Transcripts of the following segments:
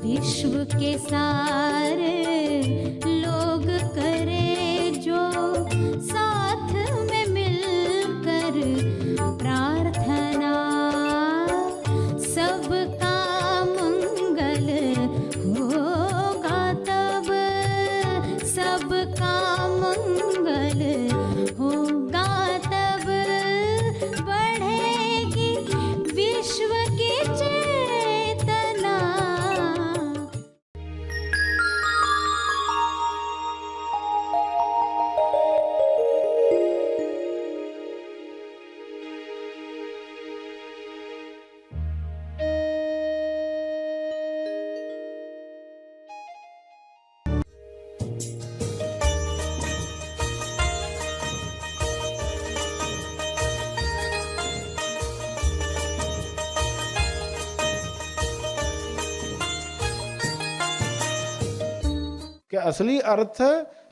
विश्व के सारे लोग करे जो साथ में मिलकर प्रार्थना, सबका मंगल होगा तब, सबका मंगल होगा तब, बढ़ेगी विश्व की चेतना। कि असली अर्थ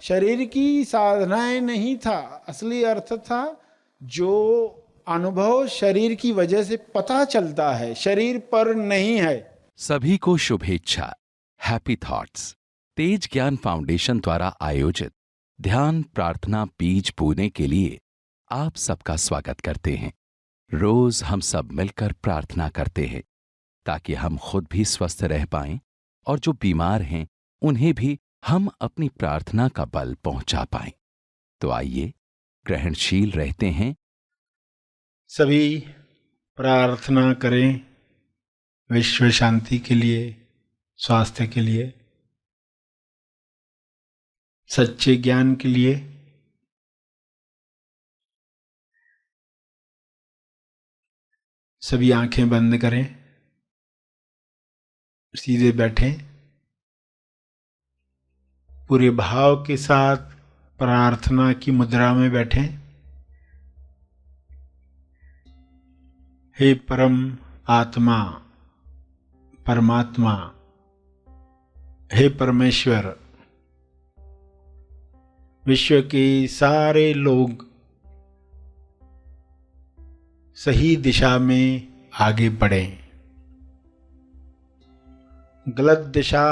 शरीर की साधनाएं नहीं था, असली अर्थ था जो अनुभव शरीर की वजह से पता चलता है, शरीर पर नहीं है। सभी को शुभेच्छा। हैप्पी थॉट्स तेज ज्ञान फाउंडेशन द्वारा आयोजित ध्यान प्रार्थना बीज बोने के लिए आप सबका स्वागत करते हैं। रोज हम सब मिलकर प्रार्थना करते हैं ताकि हम खुद भी स्वस्थ रह पाएं और जो बीमार हैं उन्हें भी हम अपनी प्रार्थना का बल पहुंचा पाएं। तो आइए ग्रहणशील रहते हैं। सभी प्रार्थना करें विश्व शांति के लिए, स्वास्थ्य के लिए, सच्चे ज्ञान के लिए। सभी आंखें बंद करें, सीधे बैठें, पूरे भाव के साथ प्रार्थना की मुद्रा में बैठें। हे परम आत्मा, परमात्मा, हे परमेश्वर, विश्व के सारे लोग सही दिशा में आगे बढ़ें। गलत दिशा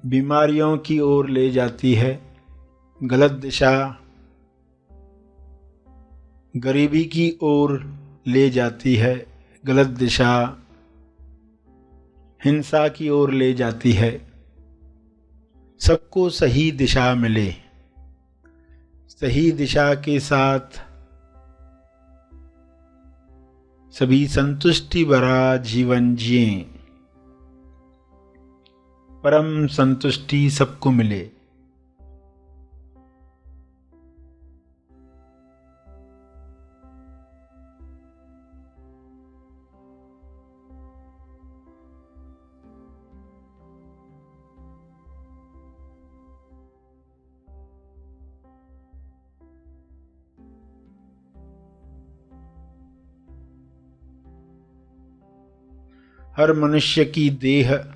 बीमारियों की ओर ले जाती है, गलत दिशा गरीबी की ओर ले जाती है, गलत दिशा हिंसा की ओर ले जाती है। सबको सही दिशा मिले, सही दिशा के साथ सभी संतुष्टि भरा जीवन जिएं, परम संतुष्टि सबको मिले। हर मनुष्य की देह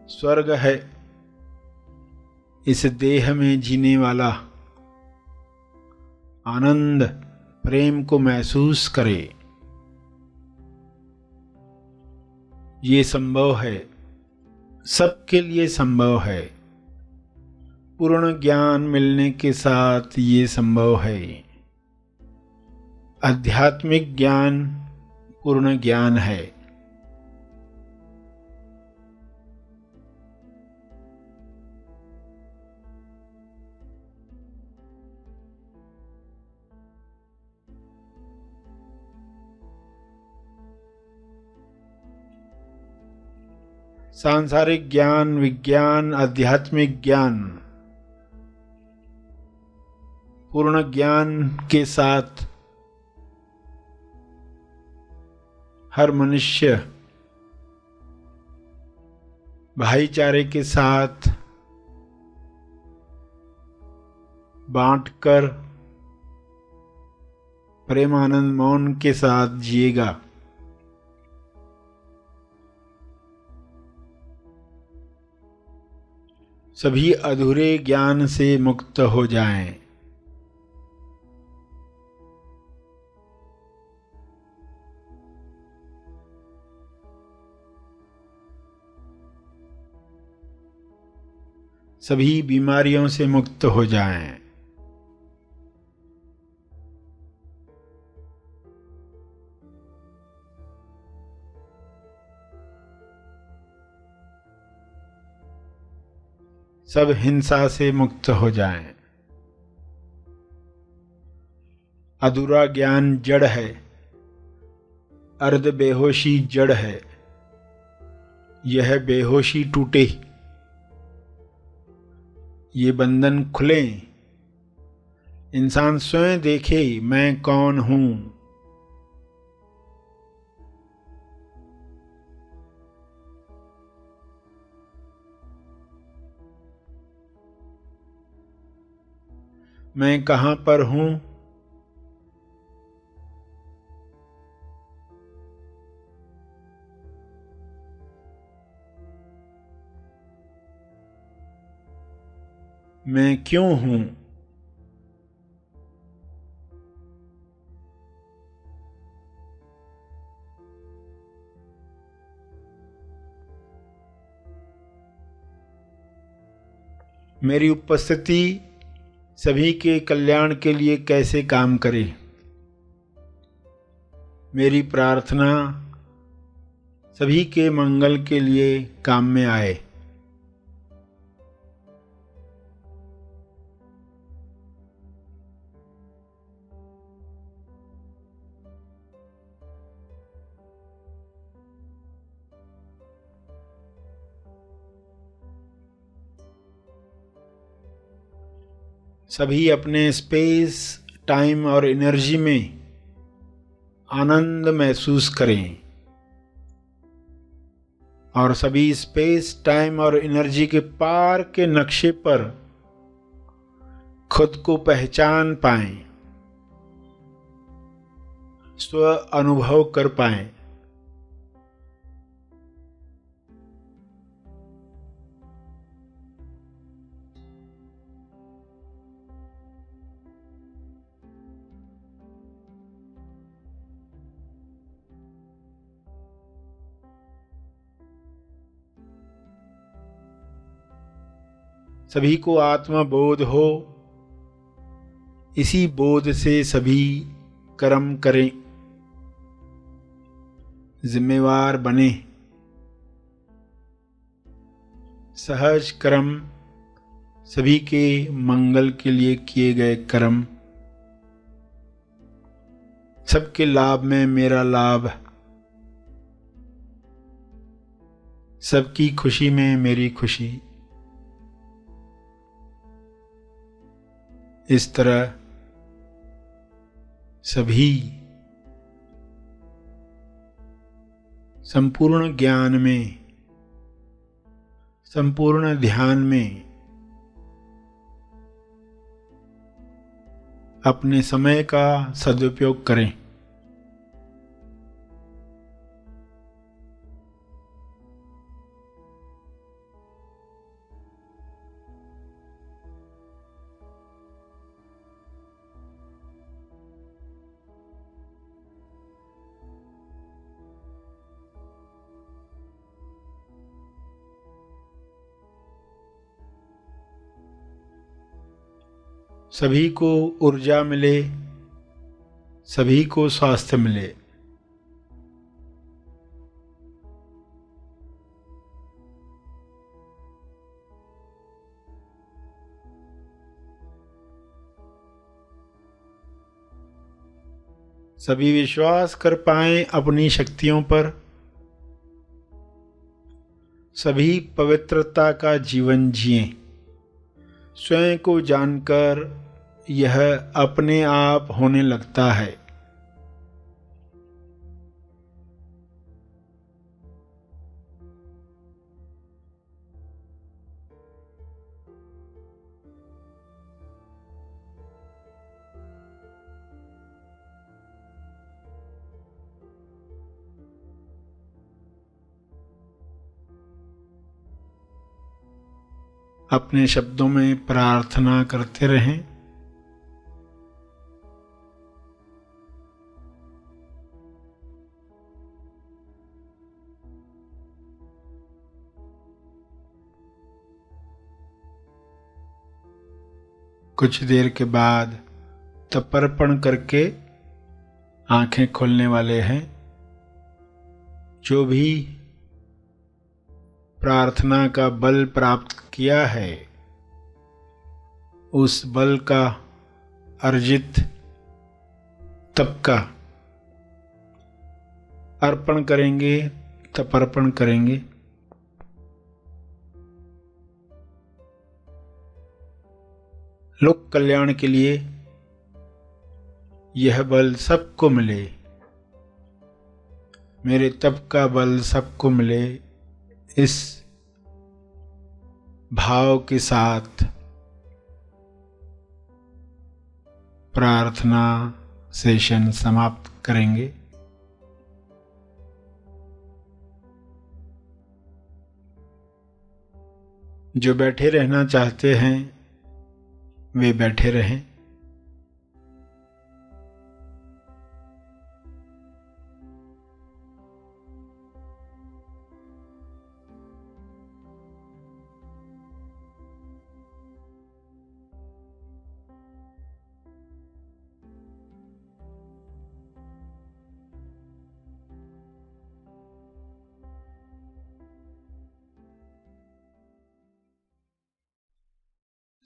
स्वर्ग है। इस देह में जीने वाला आनंद प्रेम को महसूस करे, ये संभव है, सबके लिए संभव है। पूर्ण ज्ञान मिलने के साथ ये संभव है। आध्यात्मिक ज्ञान पूर्ण ज्ञान है। सांसारिक ज्ञान, विज्ञान, आध्यात्मिक ज्ञान पूर्ण ज्ञान के साथ हर मनुष्य भाईचारे के साथ बांटकर प्रेमानंद मौन के साथ जिएगा। सभी अधूरे ज्ञान से मुक्त हो जाएं। सभी बीमारियों से मुक्त हो जाएं। सब हिंसा से मुक्त हो जाएं। अधूरा ज्ञान जड़ है, अर्ध बेहोशी जड़ है, यह बेहोशी टूटे, ये बंधन खुले, इंसान स्वयं देखे मैं कौन हूं। मैं कहां पर हूं? मैं क्यों हूं? मेरी उपस्थिति सभी के कल्याण के लिए कैसे काम करे? मेरी प्रार्थना सभी के मंगल के लिए काम में आए। सभी अपने स्पेस, टाइम और एनर्जी में आनंद महसूस करें और सभी स्पेस, टाइम और एनर्जी के पार के नक्शे पर खुद को पहचान पाएं, स्व अनुभव कर पाएं। सभी को आत्मा बोध हो, इसी बोध से सभी कर्म करें, जिम्मेवार बने। सहज कर्म, सभी के मंगल के लिए किए गए कर्म, सबके लाभ में मेरा लाभ, सबकी खुशी में मेरी खुशी। इस तरह सभी संपूर्ण ज्ञान में, संपूर्ण ध्यान में अपने समय का सदुपयोग करें। सभी को ऊर्जा मिले, सभी को स्वास्थ्य मिले। सभी विश्वास कर पाएं अपनी शक्तियों पर, सभी पवित्रता का जीवन जिएं। स्वयं को जानकर यह अपने आप होने लगता है। अपने शब्दों में प्रार्थना करते रहें। कुछ देर के बाद तर्पण करके आंखें खोलने वाले हैं। जो भी प्रार्थना का बल प्राप्त किया है, उस बल का अर्जित तप का अर्पण करेंगे, तर्पण करेंगे। लोक कल्याण के लिए यह बल सबको मिले, मेरे तप का बल सबको मिले, इस भाव के साथ प्रार्थना सेशन समाप्त करेंगे। जो बैठे रहना चाहते हैं वे बैठे रहें।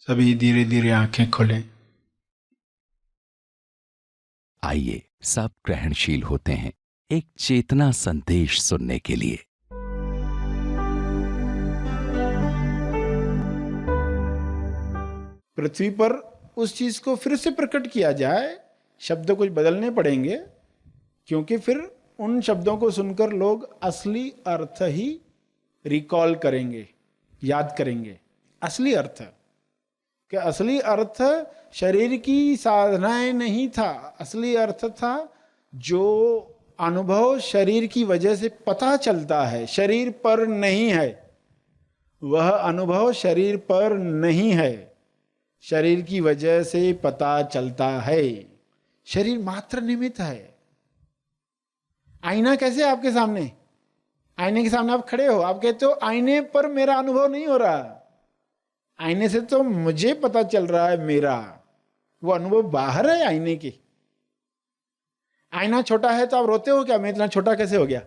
सभी धीरे धीरे आंखें खोलें। आइए सब ग्रहणशील होते हैं एक चेतना संदेश सुनने के लिए। पृथ्वी पर उस चीज को फिर से प्रकट किया जाए, शब्द कुछ बदलने पड़ेंगे, क्योंकि फिर उन शब्दों को सुनकर लोग असली अर्थ ही रिकॉल करेंगे, याद करेंगे। असली अर्थ कि असली अर्थ शरीर की साधनाएं नहीं था, असली अर्थ था जो अनुभव शरीर की वजह से पता चलता है, शरीर पर नहीं है। वह अनुभव शरीर पर नहीं है, शरीर की वजह से पता चलता है। शरीर मात्र निमित्त है। आईना कैसे आपके सामने? आईने के सामने आप खड़े हो, आप कहते हो आईने पर मेरा अनुभव नहीं हो रहा, आईने से तो मुझे पता चल रहा है मेरा, वो अनुभव बाहर है आईने के। आईना छोटा है तो आप रोते हो क्या, मैं इतना छोटा कैसे हो गया?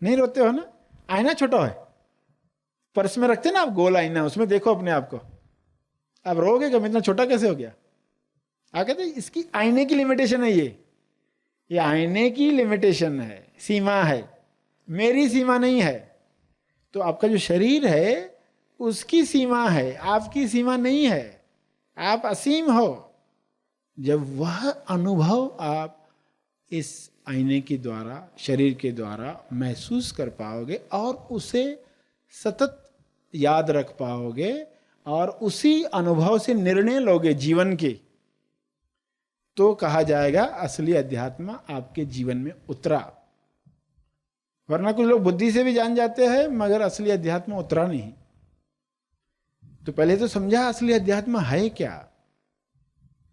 नहीं रोते हो ना। आईना छोटा है, पर्स में रखते ना आप गोल आईना, उसमें देखो अपने आप को, आप रोगे क्या मैं इतना छोटा कैसे हो गया? आप कहते इसकी आईने की लिमिटेशन है, ये आईने की लिमिटेशन है, सीमा है, मेरी सीमा नहीं है। तो आपका जो शरीर है उसकी सीमा है, आपकी सीमा नहीं है, आप असीम हो। जब वह अनुभव आप इस आईने के द्वारा, शरीर के द्वारा महसूस कर पाओगे और उसे सतत याद रख पाओगे और उसी अनुभव से निर्णय लोगे जीवन के, तो कहा जाएगा असली अध्यात्म आपके जीवन में उतरा। वरना कुछ लोग बुद्धि से भी जान जाते हैं मगर असली अध्यात्म उतरा नहीं। तो पहले तो समझा असली अध्यात्म है क्या।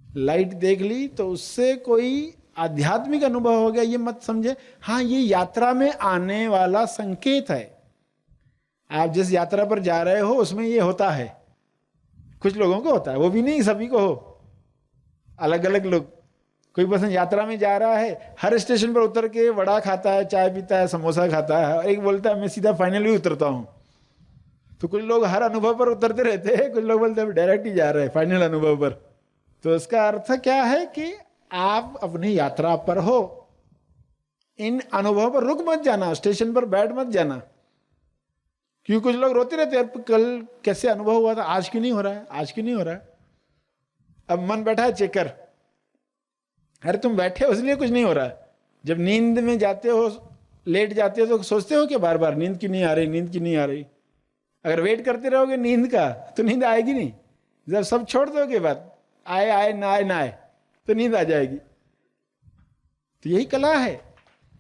लाइट देख ली तो उससे कोई आध्यात्मिक अनुभव हो गया ये मत समझे, हाँ ये यात्रा में आने वाला संकेत है। आप जिस यात्रा पर जा रहे हो उसमें ये होता है, कुछ लोगों को होता है, वो भी नहीं सभी को हो, अलग अलग लोग। कोई पर्सन यात्रा में जा रहा है, हर स्टेशन पर उतर के वड़ा खाता है, चाय पीता है, समोसा खाता है, और एक बोलता है मैं सीधा फाइनल भी उतरता हूं। तो कुछ लोग हर अनुभव पर उतरते रहते हैं, कुछ लोग बोलते हैं डायरेक्ट ही जा रहे हैं फाइनल अनुभव पर। तो इसका अर्थ क्या है कि आप अपनी यात्रा पर हो, इन अनुभव पर रुक मत जाना, स्टेशन पर बैठ मत जाना। क्योंकि कुछ लोग रोते रहते हैं कल कैसे अनुभव हुआ था, आज क्यों नहीं हो रहा है, आज क्यों नहीं हो रहा है। अब मन बैठा है चेक कर, अरे तुम बैठे हो इसलिए कुछ नहीं हो रहा है। जब नींद में जाते हो, लेट जाते हो, तो सोचते हो कि बार बार नींद क्यों नहीं आ रही, नींद क्यों नहीं आ रही। अगर वेट करते रहोगे नींद का तो नींद आएगी नहीं। जब सब छोड़ दोगे बात, आए आए ना आए ना आए, तो नींद आ जाएगी। तो यही कला है।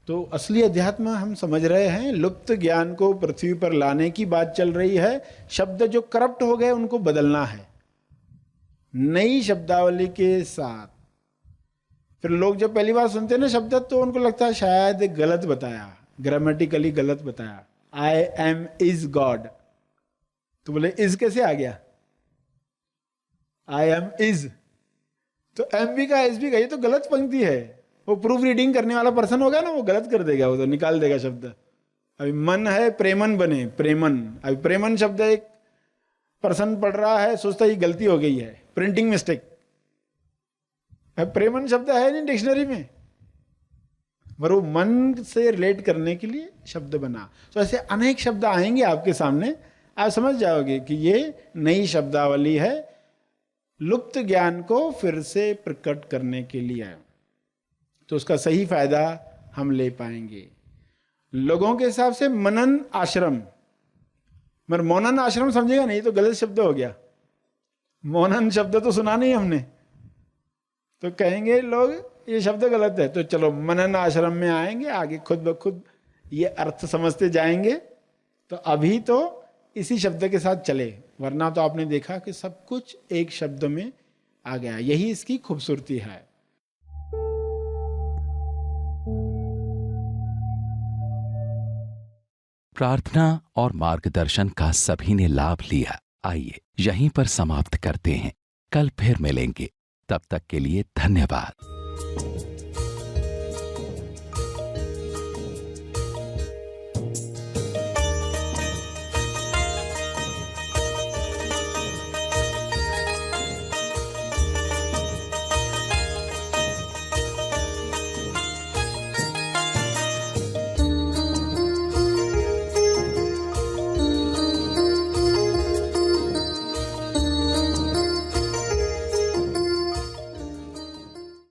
तो असली अध्यात्म हम समझ रहे हैं, लुप्त ज्ञान को पृथ्वी पर लाने की बात चल रही है। शब्द जो करप्ट हो गए उनको बदलना है नई शब्दावली के साथ। फिर लोग जब पहली बार सुनते हैं ना शब्द, तो उनको लगता है शायद गलत बताया, ग्रामेटिकली गलत बताया। आई एम इज गॉड, तो बोले इज कैसे आ गया? आई एम इज, तो एम भी का एस भी का, ये तो गलत पंक्ति है। वो प्रूफ रीडिंग करने वाला पर्सन होगा ना, वो गलत कर देगा, वो तो निकाल देगा शब्द। अभी मन है प्रेमन बने, प्रेमन, अभी प्रेमन शब्द एक पर्सन पढ़ रहा है, सोचता ये गलती हो गई है, प्रिंटिंग मिस्टेक। अब प्रेमन शब्द है नहीं डिक्शनरी में, पर वो मन से रिलेट करने के लिए शब्द बना। तो ऐसे अनेक शब्द आएंगे आपके सामने, आप समझ जाओगे कि ये नई शब्दावली है, लुप्त ज्ञान को फिर से प्रकट करने के लिए। तो उसका सही फायदा हम ले पाएंगे। लोगों के हिसाब से मनन आश्रम, मगर मौनन आश्रम समझेगा नहीं, तो गलत शब्द हो गया। मौनन शब्द तो सुना नहीं हमने, तो कहेंगे लोग ये शब्द गलत है। तो चलो मनन आश्रम में आएंगे, आगे खुद ब खुद ये अर्थ समझते जाएंगे। तो अभी तो इसी शब्द के साथ चले, वरना तो आपने देखा कि सब कुछ एक शब्द में आ गया। यही इसकी खूबसूरती है। प्रार्थना और मार्गदर्शन का सभी ने लाभ लिया। आइए यहीं पर समाप्त करते हैं, कल फिर मिलेंगे। तब तक के लिए धन्यवाद।